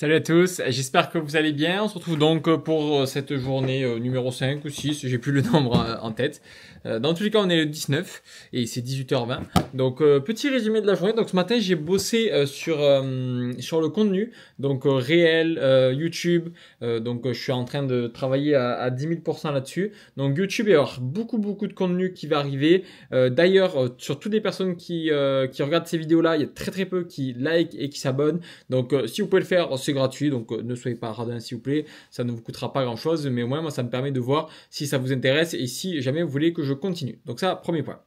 Salut à tous, j'espère que vous allez bien. On se retrouve donc pour cette journée numéro 5 ou 6, j'ai plus le nombre en tête. Dans tous les cas, on est le 19 et c'est 18h20. Donc petit résumé de la journée. Donc ce matin, j'ai bossé sur le contenu, donc réel, YouTube. Donc je suis en train de travailler à 10 000% là-dessus. Donc YouTube, il va y avoir beaucoup de contenu qui va arriver. D'ailleurs, sur toutes les personnes qui regardent ces vidéos-là, il y a très peu qui like et qui s'abonnent. Donc si vous pouvez le faire, c'est gratuit, donc ne soyez pas radin s'il vous plaît, ça ne vous coûtera pas grand chose, mais au moins moi ça me permet de voir si ça vous intéresse et si jamais vous voulez que je continue. Donc ça, premier point.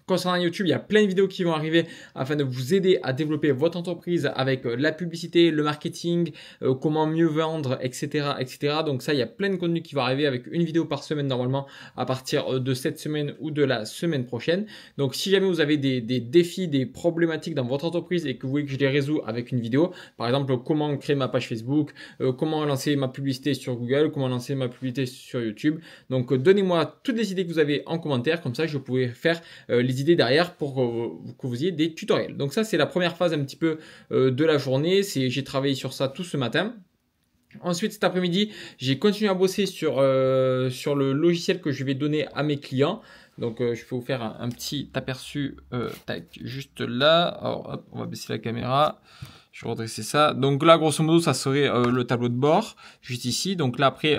Concernant YouTube, il y a plein de vidéos qui vont arriver afin de vous aider à développer votre entreprise avec la publicité, le marketing, comment mieux vendre, etc. Donc ça, il y a plein de contenus qui vont arriver avec une vidéo par semaine normalement à partir de cette semaine ou de la semaine prochaine. Donc si jamais vous avez des défis, des problématiques dans votre entreprise et que vous voulez que je les résous avec une vidéo, par exemple comment créer ma page Facebook, comment lancer ma publicité sur Google, comment lancer ma publicité sur YouTube. Donc donnez-moi toutes les idées que vous avez en commentaire, comme ça je pourrai faire les idées derrière pour que vous ayez des tutoriels. Donc ça, c'est la première phase un petit peu de la journée. J'ai travaillé sur ça tout ce matin. Ensuite, cet après-midi, j'ai continué à bosser sur le logiciel que je vais donner à mes clients. Donc, je vais vous faire un petit aperçu tac, juste là. Alors, hop, on va baisser la caméra. Je vais redresser ça. Donc là, grosso modo, ça serait le tableau de bord, juste ici. Donc là, après,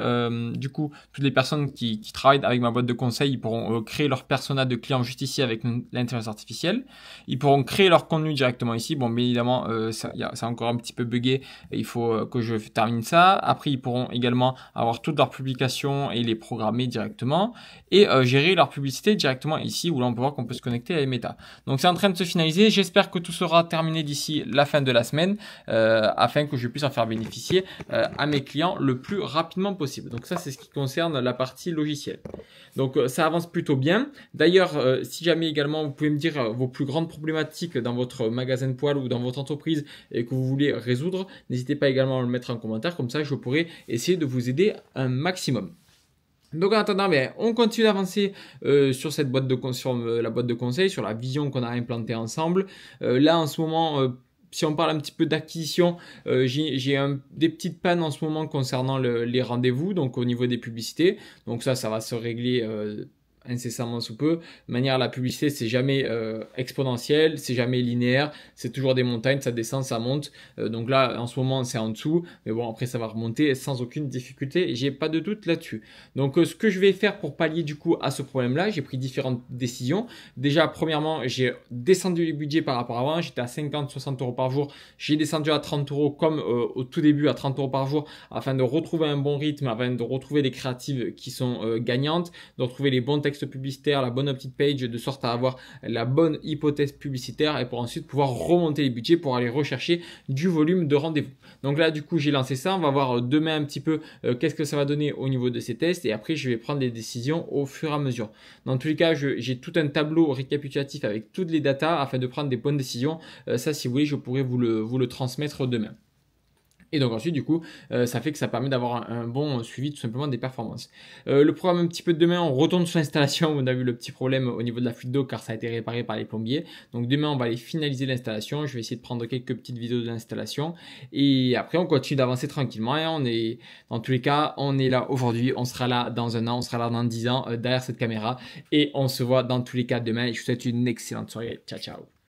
du coup, toutes les personnes qui travaillent avec ma boîte de conseil, ils pourront créer leur persona de client juste ici avec l'intelligence artificielle. Ils pourront créer leur contenu directement ici. Bon, bien évidemment, c'est encore un petit peu buggé. Il faut que je termine ça. Après, ils pourront également avoir toutes leurs publications et les programmer directement. Et gérer leur publicité directement ici, où là, on peut voir qu'on peut se connecter à Meta. Donc, c'est en train de se finaliser. J'espère que tout sera terminé d'ici la fin de la semaine. Afin que je puisse en faire bénéficier à mes clients le plus rapidement possible. Donc ça, c'est ce qui concerne la partie logicielle. Donc ça avance plutôt bien. D'ailleurs, si jamais également vous pouvez me dire vos plus grandes problématiques dans votre magasin de poils ou dans votre entreprise et que vous voulez résoudre, n'hésitez pas également à le mettre en commentaire, comme ça je pourrai essayer de vous aider un maximum. Donc en attendant, on continue d'avancer sur cette boîte de la boîte de conseil, sur la vision qu'on a implantée ensemble. Là en ce moment, si on parle un petit peu d'acquisition, j'ai des petites pannes en ce moment concernant les rendez-vous, donc au niveau des publicités. Donc ça va se régler incessamment sous peu. De manière, la publicité, c'est jamais exponentiel, c'est jamais linéaire, c'est toujours des montagnes, ça descend, ça monte. Donc là, en ce moment, c'est en dessous, mais bon, après, ça va remonter sans aucune difficulté et j'ai pas de doute là-dessus. Donc, ce que je vais faire pour pallier du coup à ce problème-là, j'ai pris différentes décisions. Déjà, premièrement, j'ai descendu les budgets par rapport à avant, j'étais à 50-60 euros par jour, j'ai descendu à 30 euros comme au tout début à 30 euros par jour afin de retrouver un bon rythme, afin de retrouver des créatives qui sont gagnantes, de retrouver les bons textes publicitaire, la bonne update page, de sorte à avoir la bonne hypothèse publicitaire et pour ensuite pouvoir remonter les budgets pour aller rechercher du volume de rendez-vous. Donc là, du coup, j'ai lancé ça. On va voir demain un petit peu qu'est-ce que ça va donner au niveau de ces tests et après, je vais prendre des décisions au fur et à mesure. Dans tous les cas, j'ai tout un tableau récapitulatif avec toutes les datas afin de prendre des bonnes décisions. Ça, si vous voulez, je pourrais vous le transmettre demain. Et donc ensuite, du coup, ça fait que ça permet d'avoir un bon suivi tout simplement des performances. Le programme un petit peu de demain, on retourne sur l'installation. On a vu le petit problème au niveau de la fuite d'eau car ça a été réparé par les plombiers. Donc demain, on va aller finaliser l'installation. Je vais essayer de prendre quelques petites vidéos de l'installation. Et après, on continue d'avancer tranquillement. Et on est, dans tous les cas, on est là aujourd'hui. On sera là dans un an, on sera là dans 10 ans derrière cette caméra. Et on se voit dans tous les cas demain. Et je vous souhaite une excellente soirée. Ciao, ciao.